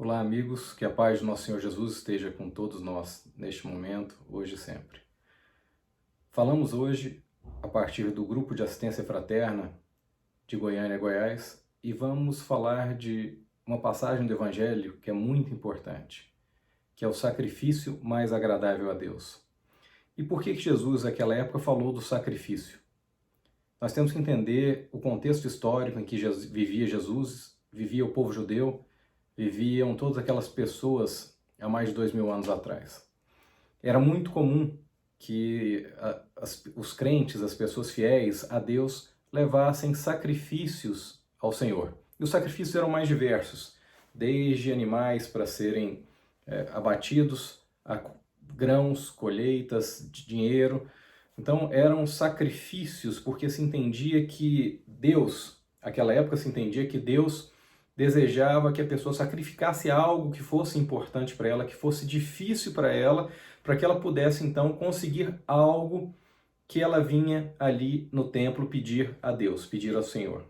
Olá, amigos, que a paz do nosso Senhor Jesus esteja com todos nós neste momento, hoje e sempre. Falamos hoje a partir do Grupo de Assistência Fraterna de Goiânia, Goiás, e vamos falar de uma passagem do Evangelho que é muito importante, que é o sacrifício mais agradável a Deus. E por que Jesus, naquela época, falou do sacrifício? Nós temos que entender o contexto histórico em que vivia Jesus, vivia o povo judeu, viviam todas aquelas pessoas há mais de 2000 anos atrás. Era muito comum que os crentes, as pessoas fiéis a Deus, levassem sacrifícios ao Senhor. E os sacrifícios eram mais diversos, desde animais para serem abatidos, a grãos, colheitas, dinheiro. Então eram sacrifícios porque se entendia que Deus, naquela época se entendia que Deus desejava que a pessoa sacrificasse algo que fosse importante para ela, que fosse difícil para que ela pudesse então conseguir algo que ela vinha ali no templo pedir a Deus, pedir ao Senhor.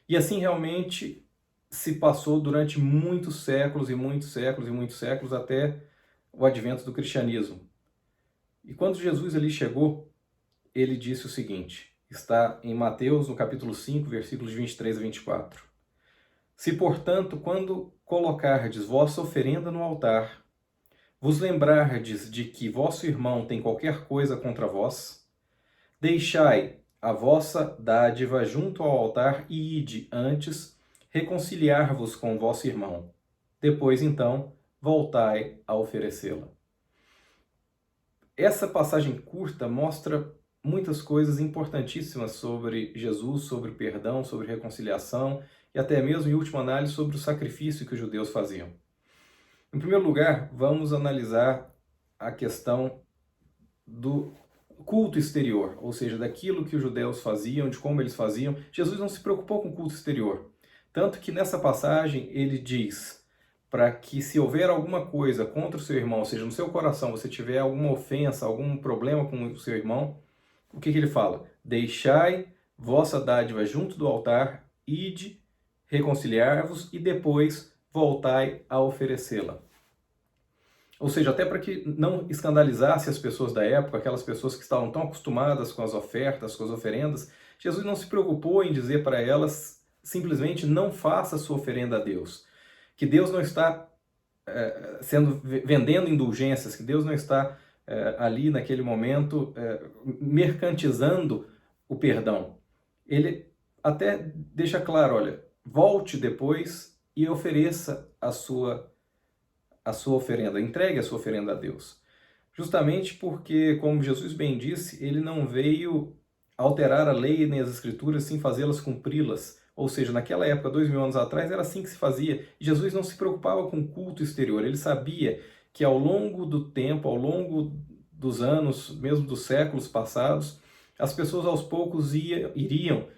E assim realmente se passou durante muitos séculos e muitos séculos e muitos séculos até o advento do cristianismo. E quando Jesus ali chegou, ele disse o seguinte, está em Mateus, no capítulo 5, versículos 23 a 24. Se, portanto, quando colocardes vossa oferenda no altar, vos lembrardes de que vosso irmão tem qualquer coisa contra vós, deixai a vossa dádiva junto ao altar e ide antes reconciliar-vos com vosso irmão. Depois, então, voltai a oferecê-la. Essa passagem curta mostra muitas coisas importantíssimas sobre Jesus, sobre perdão, sobre reconciliação e até mesmo, em última análise, sobre o sacrifício que os judeus faziam. Em primeiro lugar, vamos analisar a questão do culto exterior, ou seja, daquilo que os judeus faziam, de como eles faziam. Jesus não se preocupou com o culto exterior. Tanto que nessa passagem ele diz para que se houver alguma coisa contra o seu irmão, ou seja, no seu coração você tiver alguma ofensa, algum problema com o seu irmão, o que ele fala? Deixai vossa dádiva junto do altar, ide reconciliar-vos e depois voltai a oferecê-la. Ou seja, até para que não escandalizasse as pessoas da época, aquelas pessoas que estavam tão acostumadas com as ofertas, com as oferendas, Jesus não se preocupou em dizer para elas simplesmente não faça sua oferenda a Deus. Que Deus não está vendendo indulgências, que Deus não está ali naquele momento mercantilizando o perdão. Ele até deixa claro, olha, volte depois e ofereça a sua oferenda, entregue a sua oferenda a Deus. Justamente porque, como Jesus bem disse, ele não veio alterar a lei nem as escrituras, sim fazê-las cumpri-las. Ou seja, naquela época, 2000 anos atrás, era assim que se fazia. E Jesus não se preocupava com o culto exterior. Ele sabia que ao longo do tempo, ao longo dos anos, mesmo dos séculos passados, as pessoas aos poucos iriam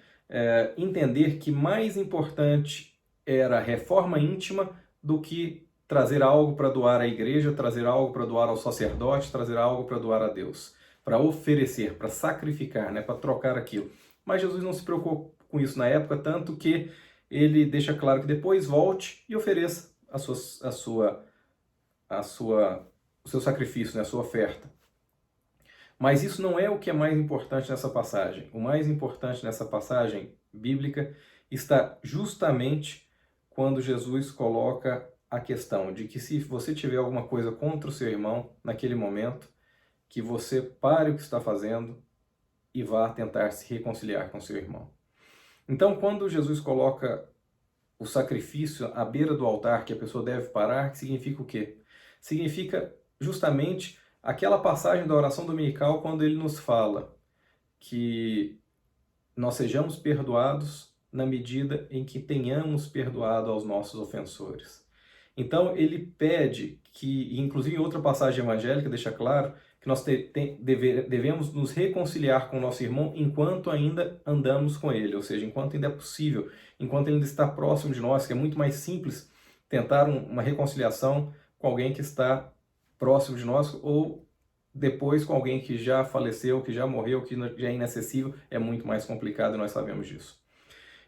entender que mais importante era a reforma íntima do que trazer algo para doar à igreja, trazer algo para doar ao sacerdote, trazer algo para doar a Deus, para oferecer, para sacrificar, para trocar aquilo. Mas Jesus não se preocupou com isso na época, tanto que ele deixa claro que depois volte e ofereça o seu sacrifício, a sua oferta. Mas isso não é o que é mais importante nessa passagem. O mais importante nessa passagem bíblica está justamente quando Jesus coloca a questão de que se você tiver alguma coisa contra o seu irmão naquele momento, que você pare o que está fazendo e vá tentar se reconciliar com seu irmão. Então, quando Jesus coloca o sacrifício à beira do altar, que a pessoa deve parar, significa o quê? Significa justamente aquela passagem da oração dominical quando ele nos fala que nós sejamos perdoados na medida em que tenhamos perdoado aos nossos ofensores. Então ele pede que, inclusive em outra passagem evangélica deixa claro, que nós devemos nos reconciliar com o nosso irmão enquanto ainda andamos com ele, ou seja, enquanto ainda é possível, enquanto ele ainda está próximo de nós, que é muito mais simples tentar uma reconciliação com alguém que está próximo de nós, ou depois com alguém que já faleceu, que já morreu, que já é inacessível, é muito mais complicado e nós sabemos disso.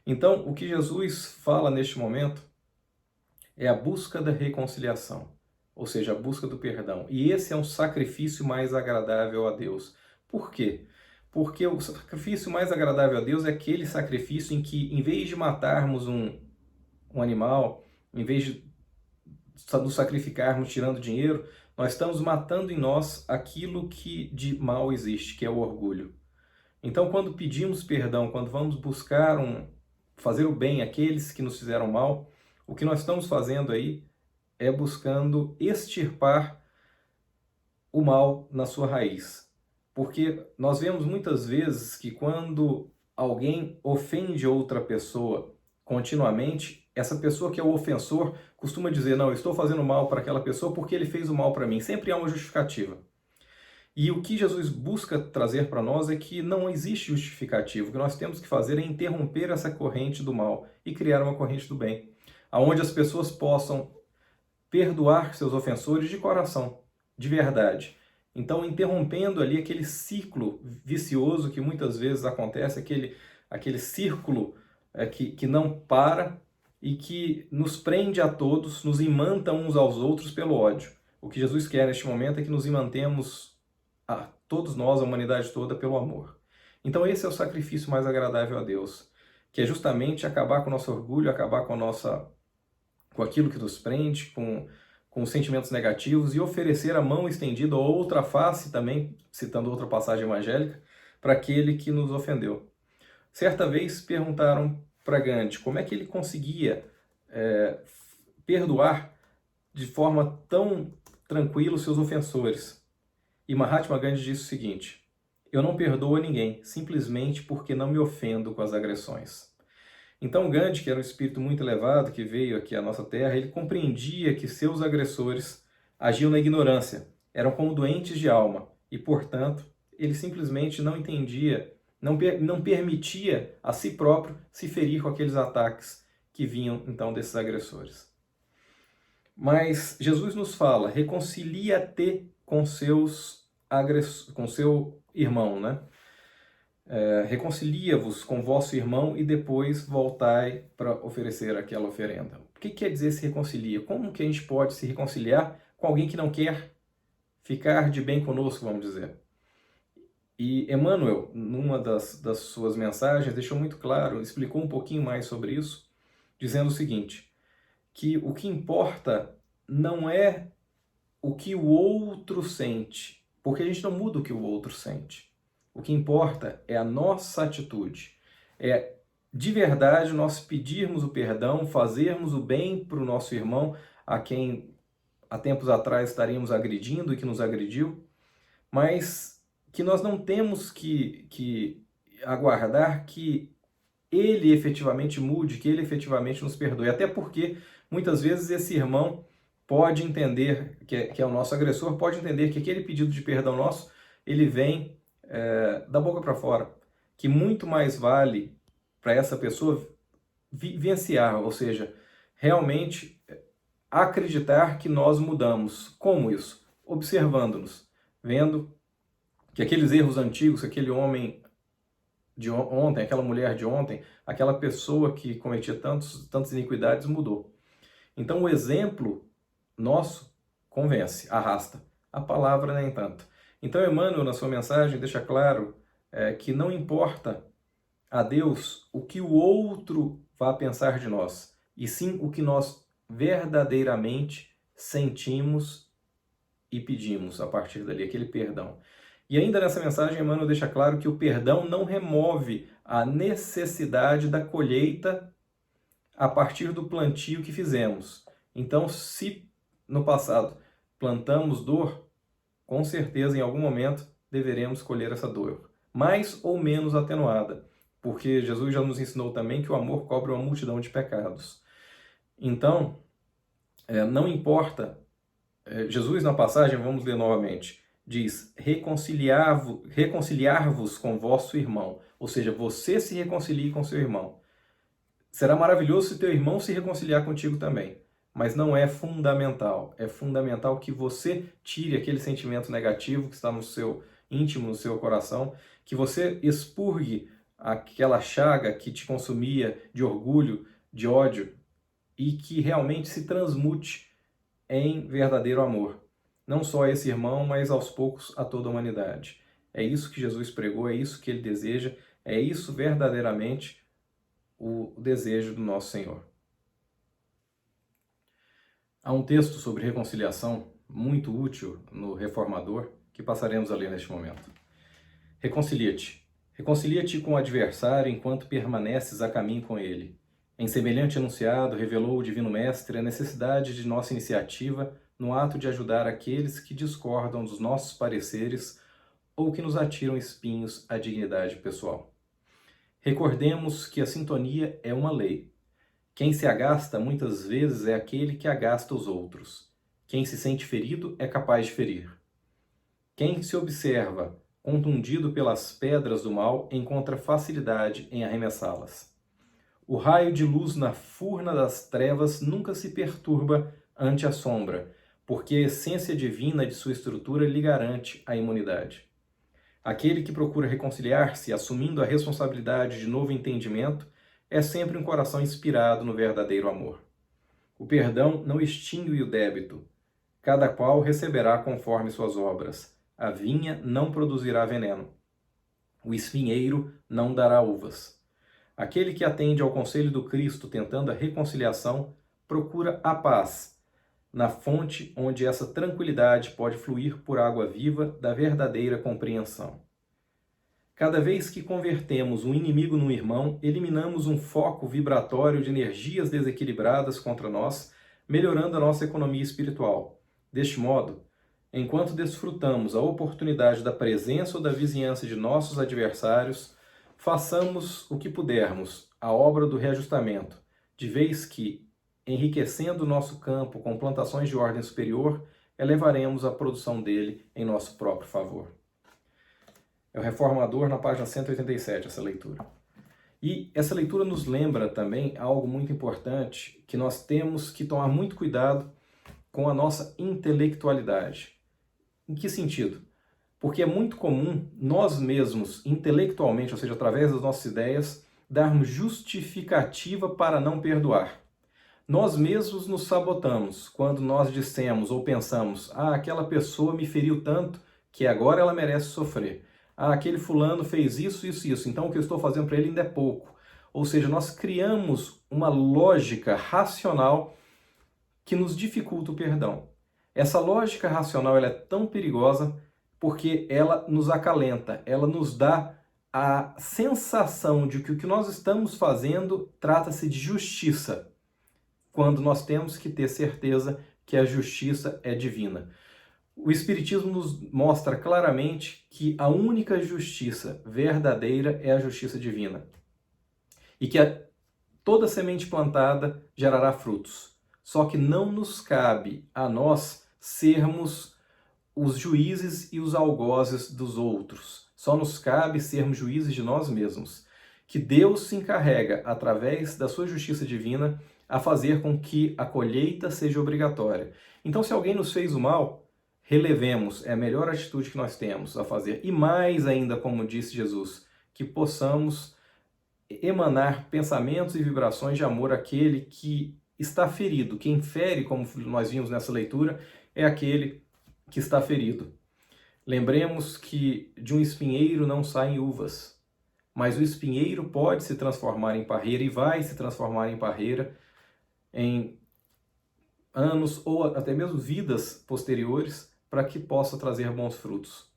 Então, o que Jesus fala neste momento é a busca da reconciliação, ou seja, a busca do perdão. E esse é um sacrifício mais agradável a Deus. Por quê? Porque o sacrifício mais agradável a Deus é aquele sacrifício em que, em vez de matarmos um animal, em vez de nos sacrificarmos tirando dinheiro, nós estamos matando em nós aquilo que de mal existe, que é o orgulho. Então, quando pedimos perdão, quando vamos buscar fazer o bem àqueles que nos fizeram mal, o que nós estamos fazendo aí é buscando extirpar o mal na sua raiz. Porque nós vemos muitas vezes que quando alguém ofende outra pessoa continuamente, essa pessoa que é o ofensor costuma dizer, não, eu estou fazendo mal para aquela pessoa porque ele fez o mal para mim. Sempre há uma justificativa. E o que Jesus busca trazer para nós é que não existe justificativo. O que nós temos que fazer é interromper essa corrente do mal e criar uma corrente do bem, aonde as pessoas possam perdoar seus ofensores de coração, de verdade. Então, interrompendo ali aquele ciclo vicioso que muitas vezes acontece, aquele círculo que não para e que nos prende a todos, nos imanta uns aos outros pelo ódio. O que Jesus quer neste momento é que nos imantemos a todos nós, a humanidade toda, pelo amor. Então esse é o sacrifício mais agradável a Deus, que é justamente acabar com o nosso orgulho, acabar com aquilo que nos prende, com os sentimentos negativos e oferecer a mão estendida ou outra face também, citando outra passagem evangélica, para aquele que nos ofendeu. Certa vez perguntaram para Gandhi como é que ele conseguia perdoar de forma tão tranquila os seus ofensores. E Mahatma Gandhi disse o seguinte: eu não perdoo a ninguém, simplesmente porque não me ofendo com as agressões. Então Gandhi, que era um espírito muito elevado, que veio aqui à nossa terra, ele compreendia que seus agressores agiam na ignorância, eram como doentes de alma, e, portanto, ele simplesmente não entendia, não permitia a si próprio se ferir com aqueles ataques que vinham, então, desses agressores. Mas Jesus nos fala, reconcilia-te com com seu irmão, né? Reconcilia-vos com vosso irmão e depois voltai para oferecer aquela oferenda. O que quer dizer se reconcilia? Como que a gente pode se reconciliar com alguém que não quer ficar de bem conosco, vamos dizer? E Emmanuel, numa das suas mensagens, deixou muito claro, explicou um pouquinho mais sobre isso, dizendo o seguinte, que o que importa não é o que o outro sente, porque a gente não muda o que o outro sente. O que importa é a nossa atitude. É de verdade nós pedirmos o perdão, fazermos o bem para o nosso irmão, a quem há tempos atrás estaríamos agredindo e que nos agrediu, mas que nós não temos que aguardar que ele efetivamente mude, que ele efetivamente nos perdoe. Até porque muitas vezes esse irmão pode entender, que é o nosso agressor, pode entender que aquele pedido de perdão nosso, ele vem da boca para fora. Que muito mais vale para essa pessoa vivenciar, ou seja, realmente acreditar que nós mudamos. Como isso? Observando-nos, vendo que aqueles erros antigos, aquele homem de ontem, aquela mulher de ontem, aquela pessoa que cometia tantas iniquidades mudou. Então o exemplo nosso convence, arrasta. A palavra nem tanto. Então Emmanuel, na sua mensagem, deixa claro que não importa a Deus o que o outro vá pensar de nós, e sim o que nós verdadeiramente sentimos e pedimos a partir dali, aquele perdão. E ainda nessa mensagem, Emmanuel deixa claro que o perdão não remove a necessidade da colheita a partir do plantio que fizemos. Então, se no passado plantamos dor, com certeza em algum momento deveremos colher essa dor, mais ou menos atenuada, porque Jesus já nos ensinou também que o amor cobre uma multidão de pecados. Então, não importa, Jesus na passagem, vamos ler novamente, diz, reconciliar-vos com vosso irmão, ou seja, você se reconcilie com seu irmão. Será maravilhoso se teu irmão se reconciliar contigo também, mas não é fundamental. É fundamental que você tire aquele sentimento negativo que está no seu íntimo, no seu coração, que você expurgue aquela chaga que te consumia de orgulho, de ódio, e que realmente se transmute em verdadeiro amor. Não só a esse irmão, mas aos poucos a toda a humanidade. É isso que Jesus pregou, é isso que ele deseja, é isso verdadeiramente o desejo do nosso Senhor. Há um texto sobre reconciliação muito útil no Reformador que passaremos a ler neste momento. Reconcilia-te. Reconcilia-te com o adversário enquanto permaneces a caminho com ele. Em semelhante enunciado, revelou o Divino Mestre a necessidade de nossa iniciativa no ato de ajudar aqueles que discordam dos nossos pareceres ou que nos atiram espinhos à dignidade pessoal. Recordemos que a sintonia é uma lei. Quem se agasta muitas vezes é aquele que agasta os outros. Quem se sente ferido é capaz de ferir. Quem se observa contundido pelas pedras do mal encontra facilidade em arremessá-las. O raio de luz na furna das trevas nunca se perturba ante a sombra, porque a essência divina de sua estrutura lhe garante a imunidade. Aquele que procura reconciliar-se, assumindo a responsabilidade de novo entendimento, é sempre um coração inspirado no verdadeiro amor. O perdão não extingue o débito. Cada qual receberá conforme suas obras. A vinha não produzirá veneno. O espinheiro não dará uvas. Aquele que atende ao conselho do Cristo tentando a reconciliação, procura a paz, na fonte onde essa tranquilidade pode fluir por água viva da verdadeira compreensão. Cada vez que convertemos um inimigo num irmão, eliminamos um foco vibratório de energias desequilibradas contra nós, melhorando a nossa economia espiritual. Deste modo, enquanto desfrutamos a oportunidade da presença ou da vizinhança de nossos adversários, façamos o que pudermos, a obra do reajustamento, de vez que, enriquecendo o nosso campo com plantações de ordem superior, elevaremos a produção dele em nosso próprio favor. É o Reformador, na página 187, essa leitura. E essa leitura nos lembra também algo muito importante, que nós temos que tomar muito cuidado com a nossa intelectualidade. Em que sentido? Porque é muito comum nós mesmos, intelectualmente, ou seja, através das nossas ideias, darmos justificativa para não perdoar. Nós mesmos nos sabotamos quando nós dissemos ou pensamos: aquela pessoa me feriu tanto que agora ela merece sofrer. Aquele fulano fez isso, isso, isso, então o que eu estou fazendo para ele ainda é pouco. Ou seja, nós criamos uma lógica racional que nos dificulta o perdão. Essa lógica racional ela é tão perigosa porque ela nos acalenta, ela nos dá a sensação de que o que nós estamos fazendo trata-se de justiça, quando nós temos que ter certeza que a justiça é divina. O Espiritismo nos mostra claramente que a única justiça verdadeira é a justiça divina. E que toda semente plantada gerará frutos. Só que não nos cabe a nós sermos os juízes e os algozes dos outros. Só nos cabe sermos juízes de nós mesmos. Que Deus se encarrega, através da sua justiça divina, a fazer com que a colheita seja obrigatória. Então, se alguém nos fez o mal, relevemos, é a melhor atitude que nós temos a fazer. E mais ainda, como disse Jesus, que possamos emanar pensamentos e vibrações de amor àquele que está ferido. Quem fere, como nós vimos nessa leitura, é aquele que está ferido. Lembremos que de um espinheiro não saem uvas, mas o espinheiro pode se transformar em parreira e vai se transformar em parreira em anos ou até mesmo vidas posteriores para que possa trazer bons frutos.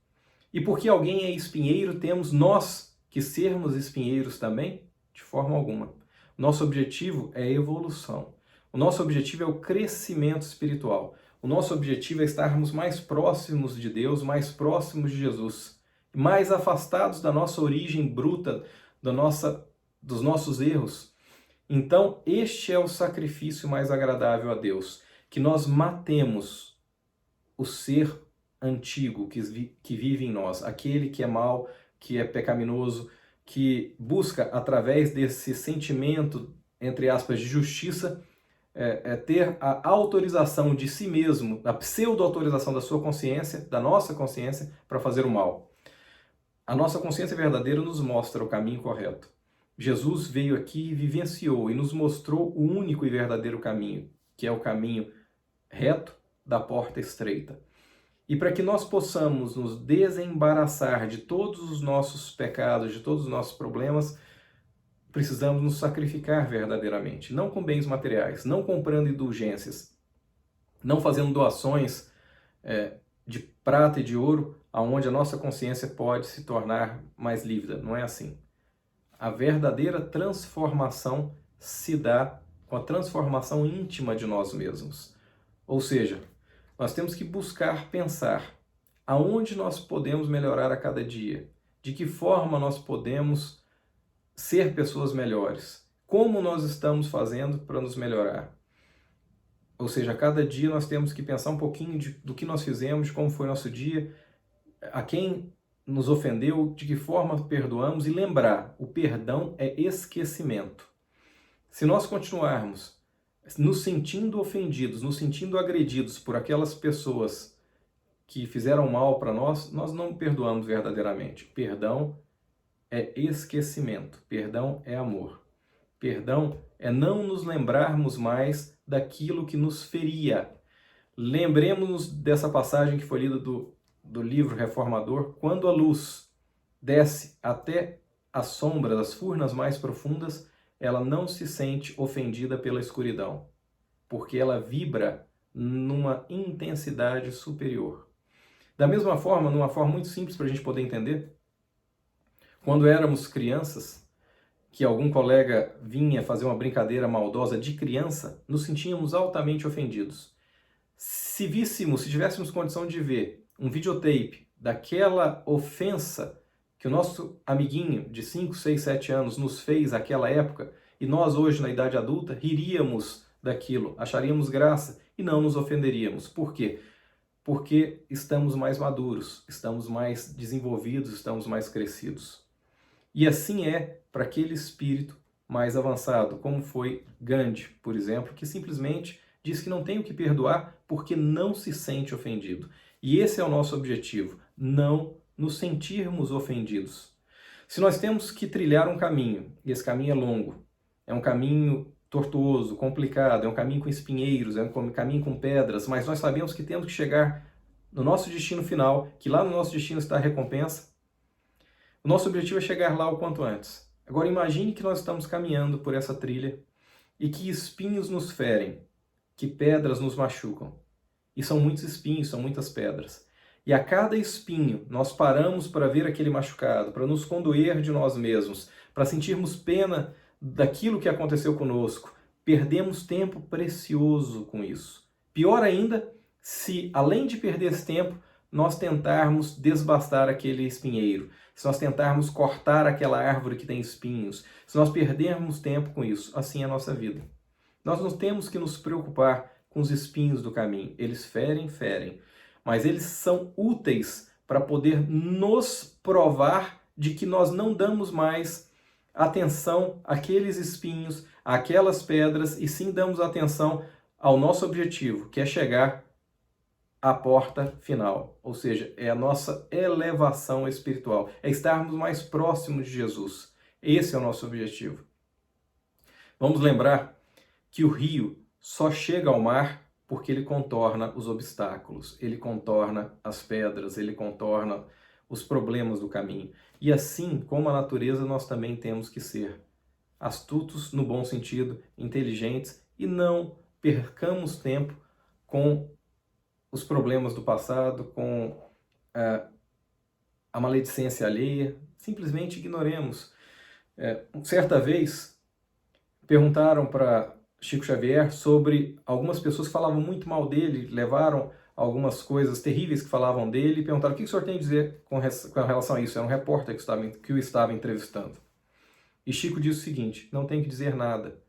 E porque alguém é espinheiro, temos nós que sermos espinheiros também? De forma alguma. Nosso objetivo é a evolução. O nosso objetivo é o crescimento espiritual. O nosso objetivo é estarmos mais próximos de Deus, mais próximos de Jesus, mais afastados da nossa origem bruta, dos nossos erros. Então, este é o sacrifício mais agradável a Deus, que nós matemos o ser antigo que vive em nós, aquele que é mau, que é pecaminoso, que busca, através desse sentimento, entre aspas, de justiça, ter a autorização de si mesmo, a pseudo-autorização da sua consciência, da nossa consciência, para fazer o mal. A nossa consciência verdadeira nos mostra o caminho correto. Jesus veio aqui e vivenciou e nos mostrou o único e verdadeiro caminho, que é o caminho reto da porta estreita. E para que nós possamos nos desembaraçar de todos os nossos pecados, de todos os nossos problemas, precisamos nos sacrificar verdadeiramente, não com bens materiais, não comprando indulgências, não fazendo doações de prata e de ouro, aonde a nossa consciência pode se tornar mais lívida. Não é assim. A verdadeira transformação se dá com a transformação íntima de nós mesmos. Ou seja, nós temos que buscar pensar aonde nós podemos melhorar a cada dia, de que forma nós podemos ser pessoas melhores, como nós estamos fazendo para nos melhorar. Ou seja, a cada dia nós temos que pensar um pouquinho do que nós fizemos, de como foi nosso dia, a quem nos ofendeu, de que forma perdoamos, e lembrar, o perdão é esquecimento. Se nós continuarmos nos sentindo ofendidos, nos sentindo agredidos por aquelas pessoas que fizeram mal para nós, nós não perdoamos verdadeiramente. Perdão é esquecimento, perdão é amor. Perdão é não nos lembrarmos mais daquilo que nos feria. Lembremos-nos dessa passagem que foi lida do livro Reformador: quando a luz desce até a sombra das furnas mais profundas, ela não se sente ofendida pela escuridão, porque ela vibra numa intensidade superior. Da mesma forma, numa forma muito simples para a gente poder entender, quando éramos crianças, que algum colega vinha fazer uma brincadeira maldosa de criança, nos sentíamos altamente ofendidos. Se tivéssemos condição de ver um videotape daquela ofensa que o nosso amiguinho de 5, 6, 7 anos nos fez naquela época, e nós hoje na idade adulta riríamos daquilo, acharíamos graça e não nos ofenderíamos. Por quê? Porque estamos mais maduros, estamos mais desenvolvidos, estamos mais crescidos. E assim é para aquele espírito mais avançado, como foi Gandhi, por exemplo, que simplesmente diz que não tem o que perdoar porque não se sente ofendido. E esse é o nosso objetivo, não nos sentirmos ofendidos. Se nós temos que trilhar um caminho, e esse caminho é longo, é um caminho tortuoso, complicado, é um caminho com espinheiros, é um caminho com pedras, mas nós sabemos que temos que chegar no nosso destino final, que lá no nosso destino está a recompensa. O nosso objetivo é chegar lá o quanto antes. Agora imagine que nós estamos caminhando por essa trilha e que espinhos nos ferem, que pedras nos machucam. E são muitos espinhos, são muitas pedras. E a cada espinho nós paramos para ver aquele machucado, para nos condoer de nós mesmos, para sentirmos pena daquilo que aconteceu conosco. Perdemos tempo precioso com isso. Pior ainda, se além de perder esse tempo, nós tentarmos desbastar aquele espinheiro, se nós tentarmos cortar aquela árvore que tem espinhos, se nós perdermos tempo com isso, assim é a nossa vida. Nós não temos que nos preocupar com os espinhos do caminho. Eles ferem, mas eles são úteis para poder nos provar de que nós não damos mais atenção àqueles espinhos, àquelas pedras, e sim damos atenção ao nosso objetivo, que é chegar a porta final, ou seja, é a nossa elevação espiritual, é estarmos mais próximos de Jesus. Esse é o nosso objetivo. Vamos lembrar que o rio só chega ao mar porque ele contorna os obstáculos, ele contorna as pedras, ele contorna os problemas do caminho. E assim como a natureza, nós também temos que ser astutos no bom sentido, inteligentes, e não percamos tempo com os problemas do passado, com a maledicência alheia. Simplesmente ignoremos. Certa vez, perguntaram para Chico Xavier sobre algumas pessoas que falavam muito mal dele, levaram algumas coisas terríveis que falavam dele, e perguntaram: o que o senhor tem a dizer com relação a isso? Era um repórter que o estava entrevistando. E Chico disse o seguinte: não tem que dizer nada,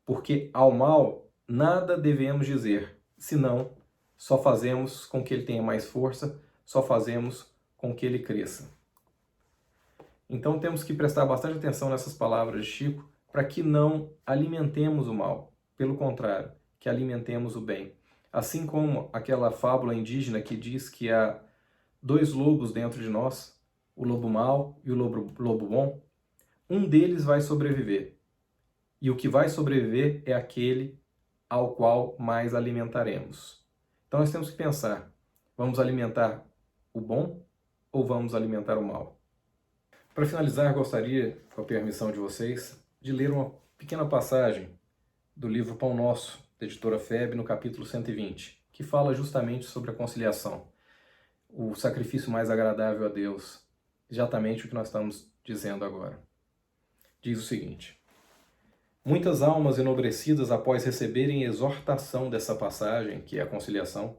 porque ao mal nada devemos dizer, senão só fazemos com que ele tenha mais força, só fazemos com que ele cresça. Então temos que prestar bastante atenção nessas palavras de Chico, para que não alimentemos o mal. Pelo contrário, que alimentemos o bem. Assim como aquela fábula indígena que diz que há dois lobos dentro de nós, o lobo mau e o lobo bom, um deles vai sobreviver. E o que vai sobreviver é aquele ao qual mais alimentaremos. Então nós temos que pensar, vamos alimentar o bom ou vamos alimentar o mal? Para finalizar, gostaria, com a permissão de vocês, de ler uma pequena passagem do livro Pão Nosso, da editora FEB, no capítulo 120, que fala justamente sobre a conciliação, o sacrifício mais agradável a Deus, exatamente o que nós estamos dizendo agora. Diz o seguinte: muitas almas enobrecidas, após receberem exortação dessa passagem, que é a conciliação,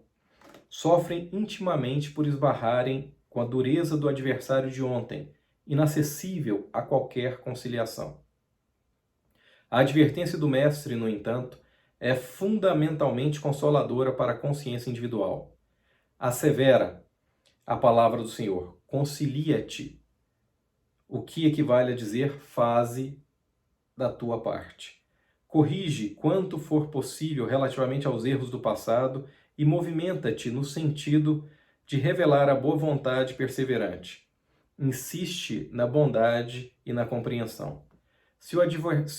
sofrem intimamente por esbarrarem com a dureza do adversário de ontem, inacessível a qualquer conciliação. A advertência do Mestre, no entanto, é fundamentalmente consoladora para a consciência individual. Assevera a palavra do Senhor: concilia-te, o que equivale a dizer: faze da tua parte. Corrige quanto for possível relativamente aos erros do passado e movimenta-te no sentido de revelar a boa vontade perseverante. Insiste na bondade e na compreensão. Se o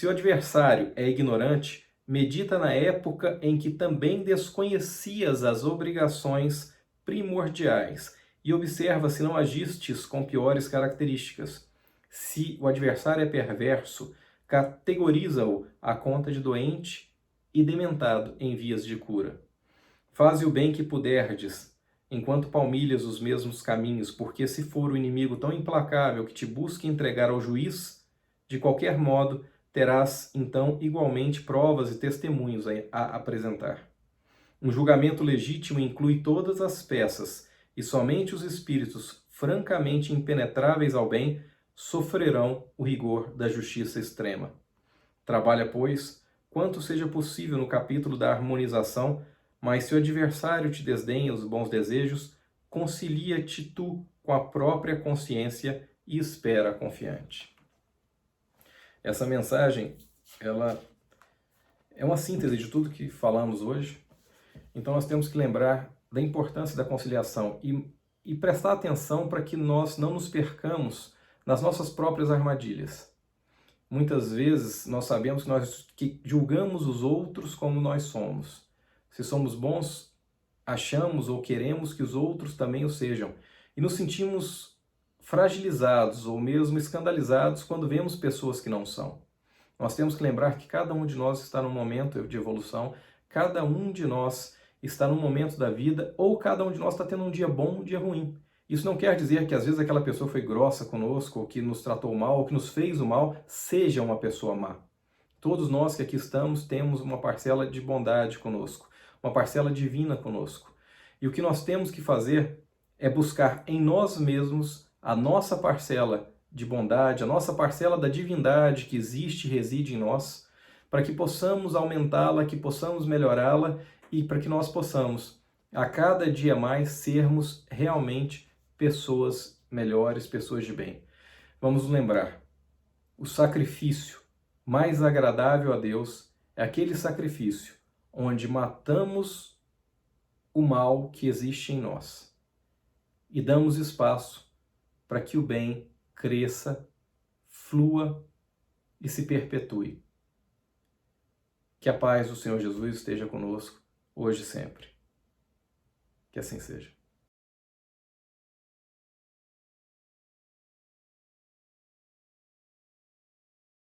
adversário é ignorante, medita na época em que também desconhecias as obrigações primordiais e observa se não agistes com piores características. Se o adversário é perverso, categoriza-o à conta de doente e dementado em vias de cura. Faze o bem que puderdes, enquanto palmilhas os mesmos caminhos, porque se for o inimigo tão implacável que te busque entregar ao juiz, de qualquer modo, terás então igualmente provas e testemunhos a apresentar. Um julgamento legítimo inclui todas as peças, e somente os espíritos francamente impenetráveis ao bem sofrerão o rigor da justiça extrema. Trabalha, pois, quanto seja possível no capítulo da harmonização, mas se o adversário te desdenha os bons desejos, concilia-te tu com a própria consciência e espera confiante. Essa mensagem, ela é uma síntese de tudo que falamos hoje. Então nós temos que lembrar da importância da conciliação e prestar atenção para que nós não nos percamos nas nossas próprias armadilhas. Muitas vezes nós sabemos que julgamos os outros como nós somos. Se somos bons, achamos ou queremos que os outros também o sejam. E nos sentimos fragilizados ou mesmo escandalizados quando vemos pessoas que não são. Nós temos que lembrar que cada um de nós está num momento de evolução, cada um de nós está num momento da vida, ou cada um de nós está tendo um dia bom, um dia ruim. Isso não quer dizer que às vezes aquela pessoa foi grossa conosco, ou que nos tratou mal, ou que nos fez o mal, seja uma pessoa má. Todos nós que aqui estamos temos uma parcela de bondade conosco, uma parcela divina conosco. E o que nós temos que fazer é buscar em nós mesmos a nossa parcela de bondade, a nossa parcela da divindade que existe e reside em nós, para que possamos aumentá-la, que possamos melhorá-la e para que nós possamos, a cada dia mais, sermos realmente pessoas melhores, pessoas de bem. Vamos nos lembrar, o sacrifício mais agradável a Deus é aquele sacrifício onde matamos o mal que existe em nós e damos espaço para que o bem cresça, flua e se perpetue. Que a paz do Senhor Jesus esteja conosco, hoje e sempre. Que assim seja.